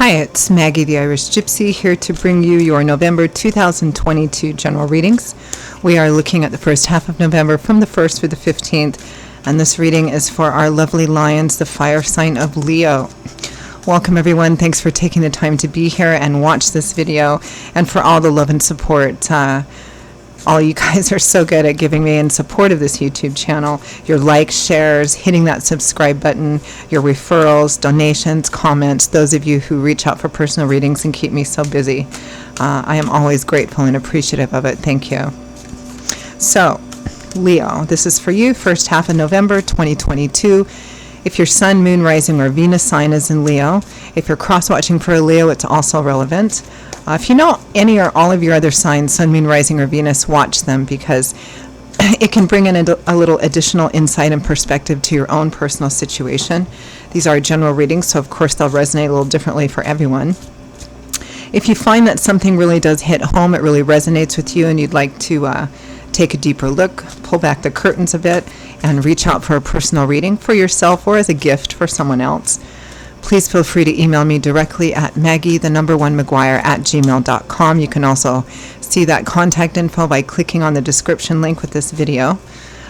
Hi, it's Maggie the Irish Gypsy here to bring you your November 2022 general readings. We are looking at the first half of November from the 1st through the 15th, and this reading is for our lovely lions, the fire sign of Leo. Welcome everyone. Thanks for taking the time to be here and watch this video, and for all the love and support. All you guys are so good at giving me in support of this YouTube channel. Your likes, shares, hitting that subscribe button, your referrals, donations, comments, those of you who reach out for personal readings and keep me so busy. I am always grateful and appreciative of it. Thank you. So, Leo, this is for you, first half of November 2022. If your sun, moon, rising, or Venus sign is in Leo, if you're cross-watching for a Leo, it's also relevant. If you know any or all of your other signs, sun, moon, rising, or Venus, watch them because it can bring in a little additional insight and perspective to your own personal situation. These are general readings, so of course they'll resonate a little differently for everyone. If you find that something really does hit home, it really resonates with you, and you'd like to take a deeper look, pull back the curtains a bit, and reach out for a personal reading for yourself or as a gift for someone else, please feel free to email me directly at maggie1mcguire@gmail.com. You can also see that contact info by clicking on the description link with this video.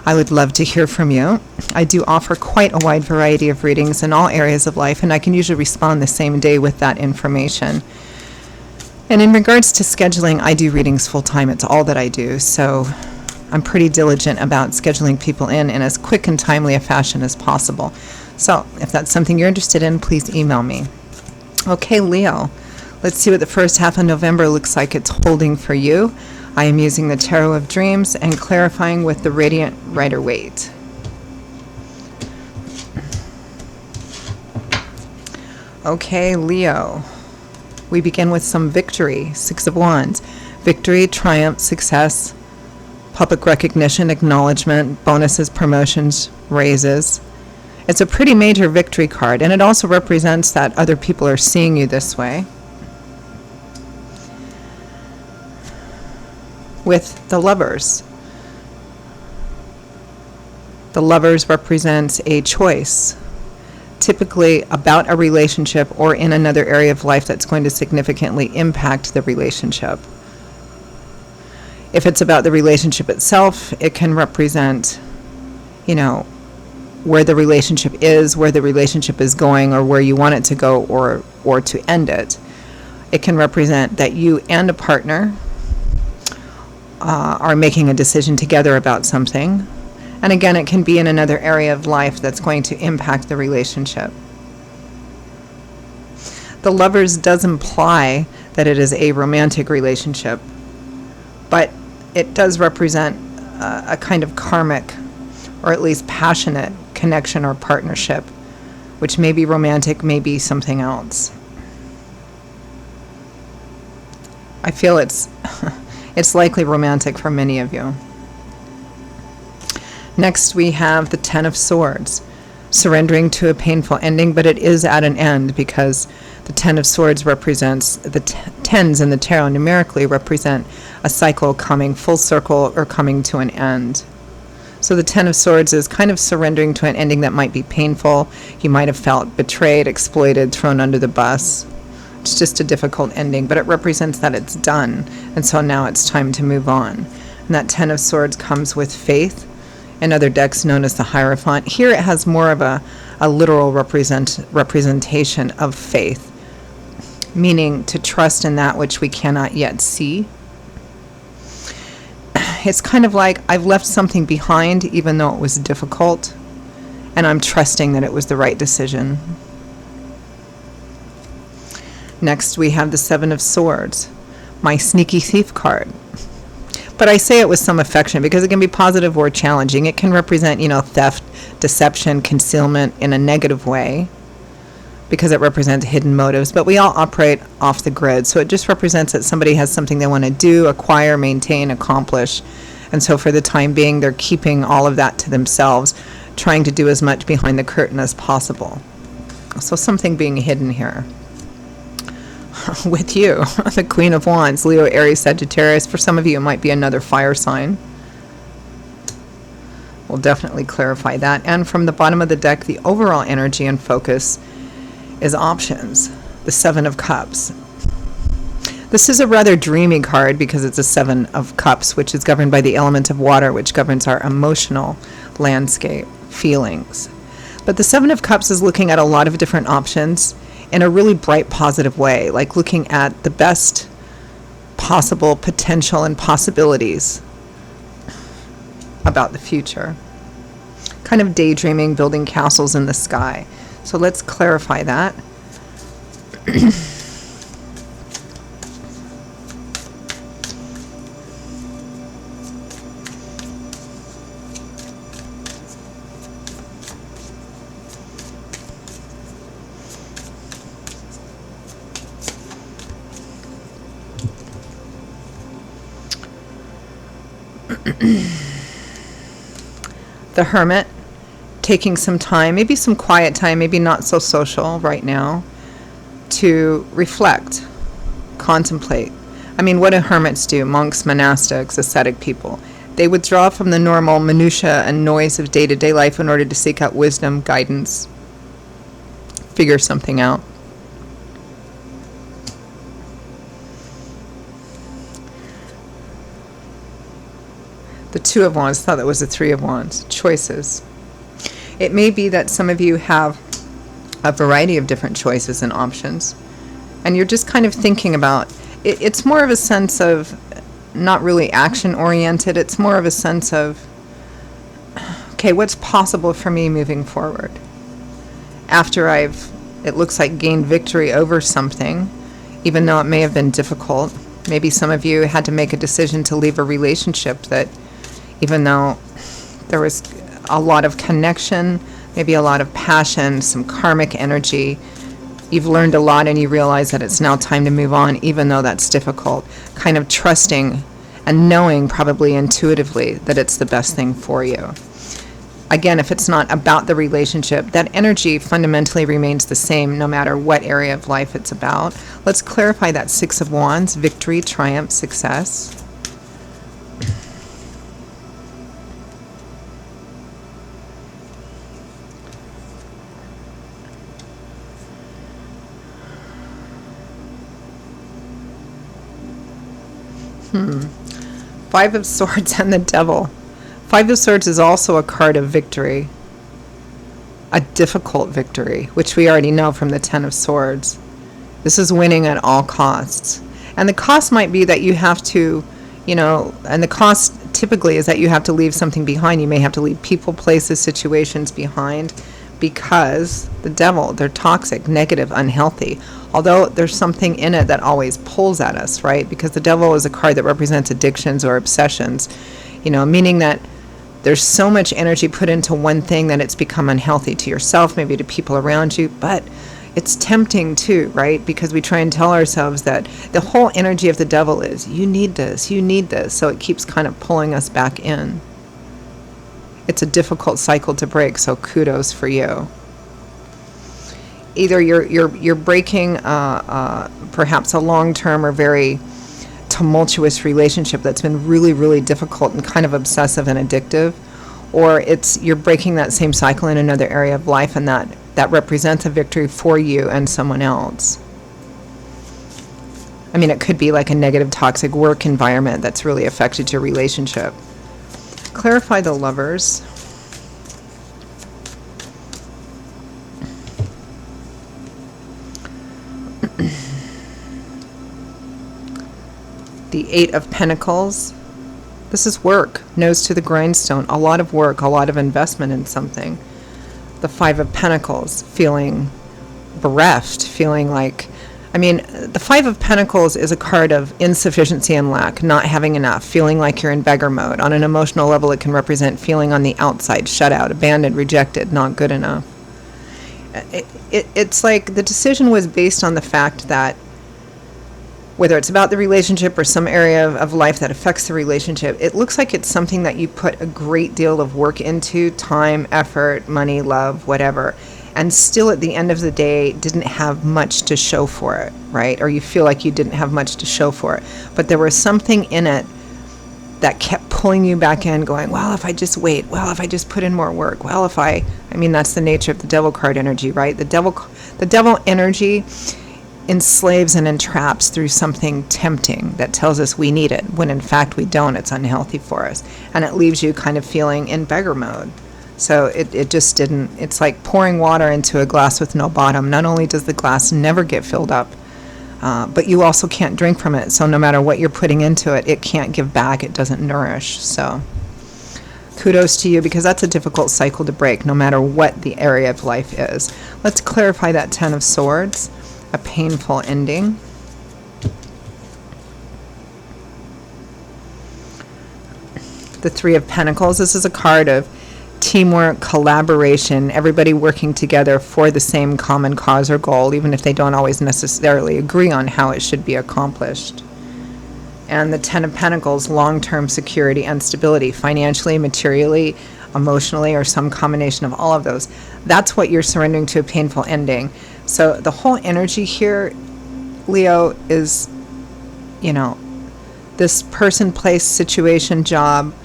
I would love to hear from you. I do offer quite a wide variety of readings in all areas of life, and I can usually respond the same day with that information. And in regards to scheduling, I do readings full-time. It's all that I do, so I'm pretty diligent about scheduling people in as quick and timely a fashion as possible. So if that's something you're interested in, please email me. Okay, Leo, let's see what the first half of November looks like it's holding for you. I am using the Tarot of Dreams and clarifying with the Radiant Rider-Waite. Okay, Leo, we begin with some victory. Six of Wands. Victory, triumph, success, public recognition, acknowledgement, bonuses, promotions, raises. It's a pretty major victory card, and it also represents that other people are seeing you this way. With the Lovers. The Lovers represents a choice, typically about a relationship or in another area of life that's going to significantly impact the relationship. If it's about the relationship itself, it can represent, where the relationship is, where the relationship is going, or where you want it to go, or to end it. It can represent that you and a partner are making a decision together about something. And again, it can be in another area of life that's going to impact the relationship. The Lovers does imply that it is a romantic relationship, but it does represent a kind of karmic, or at least passionate connection or partnership, which may be romantic, may be something else. I feel it's likely romantic for many of you. Next, we have the Ten of Swords, surrendering to a painful ending, but it is at an end because the Ten of Swords represents, the tens in the tarot numerically represent a cycle coming full circle or coming to an end. So the Ten of Swords is kind of surrendering to an ending that might be painful. You might have felt betrayed, exploited, thrown under the bus. It's just a difficult ending, but it represents that it's done, and so now it's time to move on. And that Ten of Swords comes with faith, in other decks known as the Hierophant. Here it has more of a literal representation of faith, meaning to trust in that which we cannot yet see. It's kind of like I've left something behind even though it was difficult, and I'm trusting that it was the right decision. Next we have the Seven of Swords, my sneaky thief card. But I say it with some affection because it can be positive or challenging. It can represent, theft, deception, concealment in a negative way because it represents hidden motives. But we all operate off the grid, so it just represents that somebody has something they want to do, acquire, maintain, accomplish. And so for the time being, they're keeping all of that to themselves, trying to do as much behind the curtain as possible. So something being hidden here. With you, the Queen of Wands, Leo, Aries, Sagittarius. For some of you, it might be another fire sign. We'll definitely clarify that. And from the bottom of the deck, the overall energy and focus is options. the Seven of Cups. This is a rather dreamy card because it's a Seven of Cups, which is governed by the element of water, which governs our emotional landscape, feelings. But the Seven of Cups is looking at a lot of different options in a really bright, positive way, like looking at the best possible potential and possibilities about the future. Kind of daydreaming, building castles in the sky. So let's clarify that. The Hermit, taking some time, maybe some quiet time, maybe not so social right now, to reflect, contemplate. I mean, what do hermits do? Monks, monastics, ascetic people. They withdraw from the normal minutia and noise of day-to-day life in order to seek out wisdom, guidance, figure something out. The Two of Wands, thought that was the Three of Wands. Choices. It may be that some of you have a variety of different choices and options, and you're just kind of thinking about it. It's more of a sense of not really action-oriented. It's more of a sense of, okay, what's possible for me moving forward? After it looks like, gained victory over something, even though it may have been difficult. Maybe some of you had to make a decision to leave a relationship that, even though there was a lot of connection, maybe a lot of passion, some karmic energy, you've learned a lot and you realize that it's now time to move on, even though that's difficult. Kind of trusting and knowing, probably intuitively, that it's the best thing for you. Again, if it's not about the relationship, that energy fundamentally remains the same no matter what area of life it's about. Let's clarify that Six of Wands: victory, triumph, success. Five of Swords and the Devil. Five of Swords is also a card of victory. A difficult victory, which we already know from the Ten of Swords. This is winning at all costs. And the cost might be that you have to, and the cost typically is that you have to leave something behind. You may have to leave people, places, situations behind, because the devil, they're toxic, negative, unhealthy. Although there's something in it that always pulls at us, right? Because the devil is a card that represents addictions or obsessions, meaning that there's so much energy put into one thing that it's become unhealthy to yourself, maybe to people around you, but it's tempting too, right? Because we try and tell ourselves that the whole energy of the devil is, you need this, so it keeps kind of pulling us back in. It's a difficult cycle to break, so kudos for you. Either you're breaking perhaps a long-term or very tumultuous relationship that's been really, really difficult and kind of obsessive and addictive, or you're breaking that same cycle in another area of life, and that represents a victory for you and someone else. I mean, it could be like a negative, toxic work environment that's really affected your relationship. Clarify the Lovers. The Eight of Pentacles. This is work, nose to the grindstone, a lot of work, a lot of investment in something. The Five of Pentacles, feeling bereft, feeling like, the Five of Pentacles is a card of insufficiency and lack, not having enough, feeling like you're in beggar mode. On an emotional level, it can represent feeling on the outside, shut out, abandoned, rejected, not good enough. It's like the decision was based on the fact that whether it's about the relationship or some area of life that affects the relationship, it looks like it's something that you put a great deal of work into, time, effort, money, love, whatever, and still at the end of the day didn't have much to show for it, right? Or you feel like you didn't have much to show for it. But there was something in it that kept pulling you back in, going, well, if I just wait, well, if I just put in more work, well, that's the nature of the devil card energy, right? The devil energy enslaves and entraps through something tempting that tells us we need it, when in fact we don't. It's unhealthy for us. And it leaves you kind of feeling in beggar mode. So it just didn't, it's like pouring water into a glass with no bottom. Not only does the glass never get filled up, but you also can't drink from it. So no matter what you're putting into it, it can't give back. It doesn't nourish. So kudos to you, because that's a difficult cycle to break, no matter what the area of life is. Let's clarify that Ten of Swords, a painful ending. The Three of Pentacles, this is a card of teamwork, collaboration, everybody working together for the same common cause or goal, even if they don't always necessarily agree on how it should be accomplished. And the Ten of Pentacles, long-term security and stability, financially, materially, emotionally, or some combination of all of those. That's what you're surrendering to, a painful ending. So the whole energy here, Leo, is, you know, this person, place, situation, job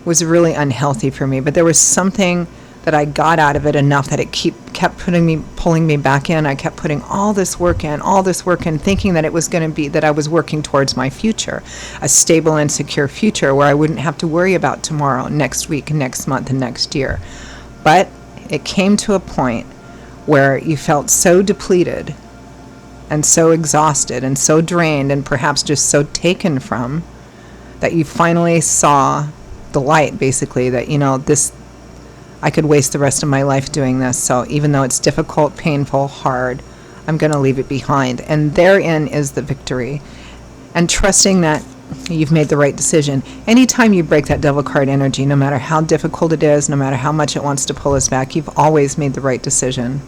was really unhealthy for me, but there was something that I got out of it enough that it kept pulling me back in. I kept putting all this work in, thinking that it was going to be that I was working towards my future, a stable and secure future where I wouldn't have to worry about tomorrow, next week, next month, and next year. But it came to a point where you felt so depleted and so exhausted and so drained and perhaps just so taken from that you finally saw the light, basically, that, you know, this, I could waste the rest of my life doing this. So even though it's difficult, painful, hard, I'm going to leave it behind. And therein is the victory. And trusting that you've made the right decision. Anytime you break that devil card energy, no matter how difficult it is, no matter how much it wants to pull us back, you've always made the right decision.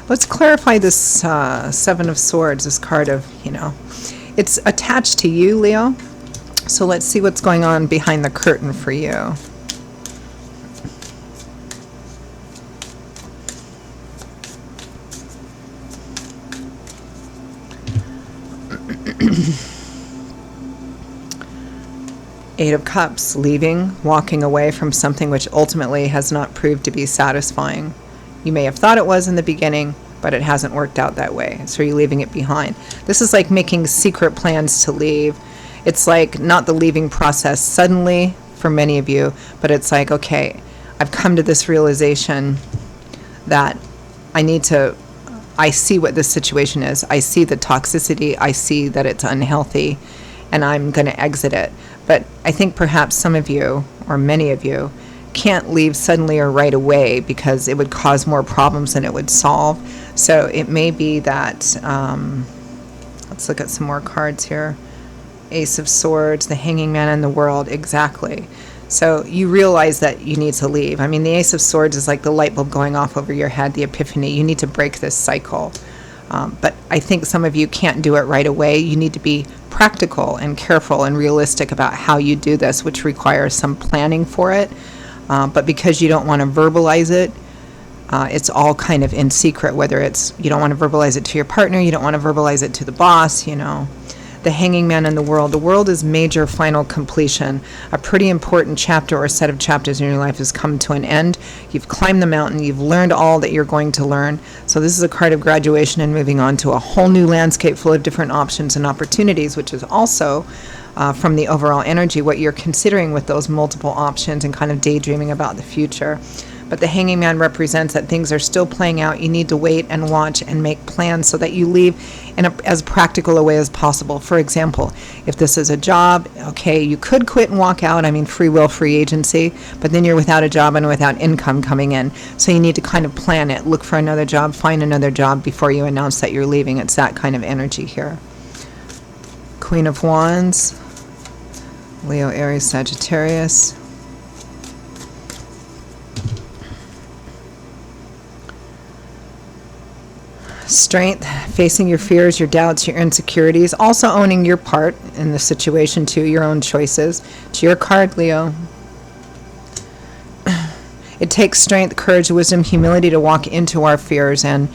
Let's clarify this Seven of Swords, this card of, you know, it's attached to you, Leo. So let's see what's going on behind the curtain for you. Eight of Cups, leaving, walking away from something which ultimately has not proved to be satisfying. You may have thought it was in the beginning, but it hasn't worked out that way. So you're leaving it behind. This is like making secret plans to leave. It's like not the leaving process suddenly for many of you, but it's like, okay, I've come to this realization that I see what this situation is. I see the toxicity. I see that it's unhealthy, and I'm going to exit it. But I think perhaps some of you, or many of you, can't leave suddenly or right away because it would cause more problems than it would solve. So it may be that, let's look at some more cards here. Ace of Swords, the Hanging Man, and the World, exactly. So you realize that you need to leave. I mean, the Ace of Swords is like the light bulb going off over your head, the epiphany. You need to break this cycle. But I think some of you can't do it right away. You need to be practical and careful and realistic about how you do this, which requires some planning for it. But because you don't want to verbalize it, it's all kind of in secret, whether it's you don't want to verbalize it to your partner, you don't want to verbalize it to the boss, you know. The Hanging Man and the World. The World is major final completion. A pretty important chapter or set of chapters in your life has come to an end. You've climbed the mountain. You've learned all that you're going to learn. So this is a card of graduation and moving on to a whole new landscape full of different options and opportunities, which is also from the overall energy, what you're considering with those multiple options and kind of daydreaming about the future. But the Hanging Man represents that things are still playing out. You need to wait and watch and make plans so that you leave in as practical a way as possible. For example, if this is a job, okay, you could quit and walk out. I mean, free will, free agency, but then you're without a job and without income coming in. So you need to kind of plan it. Look for another job, find another job before you announce that you're leaving. It's that kind of energy here. Queen of Wands, Leo, Aries, Sagittarius. Strength, facing your fears, your doubts, your insecurities, also owning your part in the situation too, your own choices. It's your card, Leo. It takes strength, courage, wisdom, humility to walk into our fears and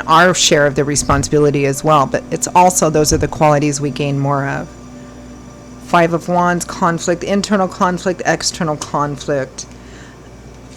our share of the responsibility as well. But it's also, those are the qualities we gain more of. Five of Wands, conflict, internal conflict, external conflict.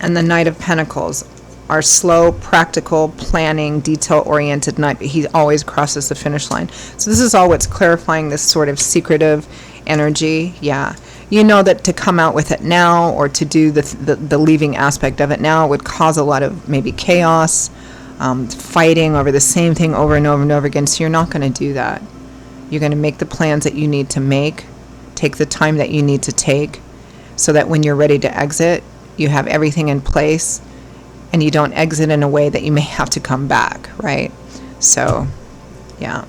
And the Knight of Pentacles. are slow, practical, planning, detail-oriented knight, but he always crosses the finish line. So this is all what's clarifying this sort of secretive energy. Yeah. You know that to come out with it now or to do the leaving aspect of it now would cause a lot of maybe chaos, fighting over the same thing over and over and over again. So you're not going to do that. You're going to make the plans that you need to make, take the time that you need to take, so that when you're ready to exit, you have everything in place and you don't exit in a way that you may have to come back, right? So, yeah.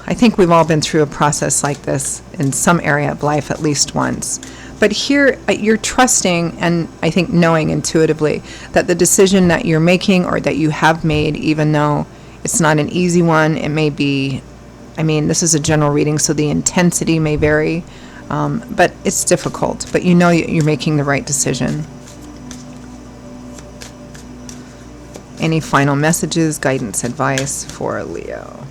I think we've all been through a process like this in some area of life at least once. But here, you're trusting and I think knowing intuitively that the decision that you're making or that you have made, even though it's not an easy one, it may be, I mean, this is a general reading, so the intensity may vary, but it's difficult. But you know you're making the right decision. Any final messages, guidance, advice for Leo?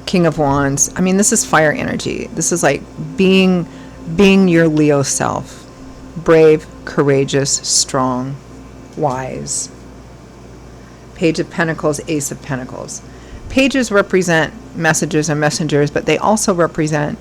King of Wands. I mean, this is fire energy. This is like being your Leo self. Brave, courageous, strong, wise. Page of Pentacles, Ace of Pentacles. Pages represent messages and messengers, but they also represent,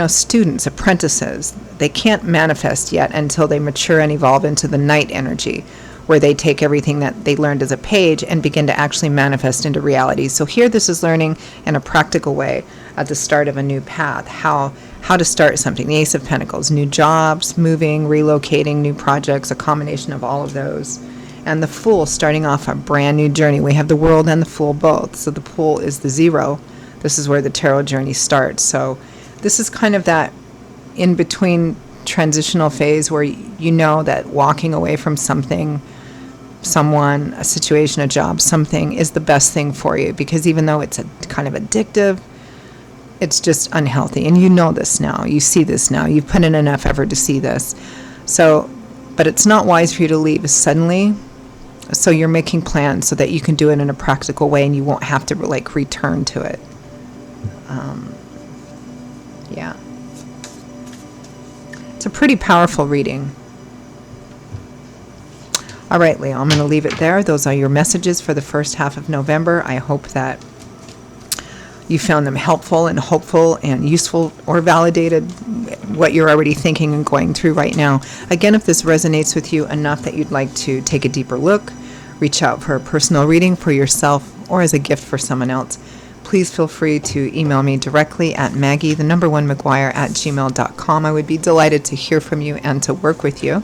students, apprentices. They can't manifest yet until they mature and evolve into the Knight energy, where they take everything that they learned as a page and begin to actually manifest into reality. So here this is learning in a practical way at the start of a new path, how to start something. The Ace of Pentacles, new jobs, moving, relocating, new projects, a combination of all of those. And the Fool, starting off a brand new journey. We have the World and the Fool both. So the Fool is the 0. This is where the tarot journey starts. So this is kind of that in-between transitional phase where you know that walking away from something, someone, a situation, a job, something is the best thing for you, because even though it's a kind of addictive, it's just unhealthy. And you know this now. You see this now. You've put in enough effort to see this. So, but it's not wise for you to leave suddenly. So you're making plans so that you can do it in a practical way and you won't have to return to it. Yeah. It's a pretty powerful reading. All right, Leo, I'm going to leave it there. Those are your messages for the first half of November. I hope that you found them helpful and hopeful and useful or validated what you're already thinking and going through right now. Again, if this resonates with you enough that you'd like to take a deeper look, reach out for a personal reading for yourself or as a gift for someone else, please feel free to email me directly at Maggie1McGuire@gmail.com. I would be delighted to hear from you and to work with you.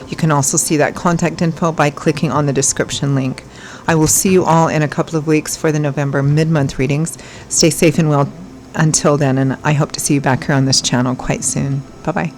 You can also see that contact info by clicking on the description link. I will see you all in a couple of weeks for the November mid-month readings. Stay safe and well until then, and I hope to see you back here on this channel quite soon. Bye-bye.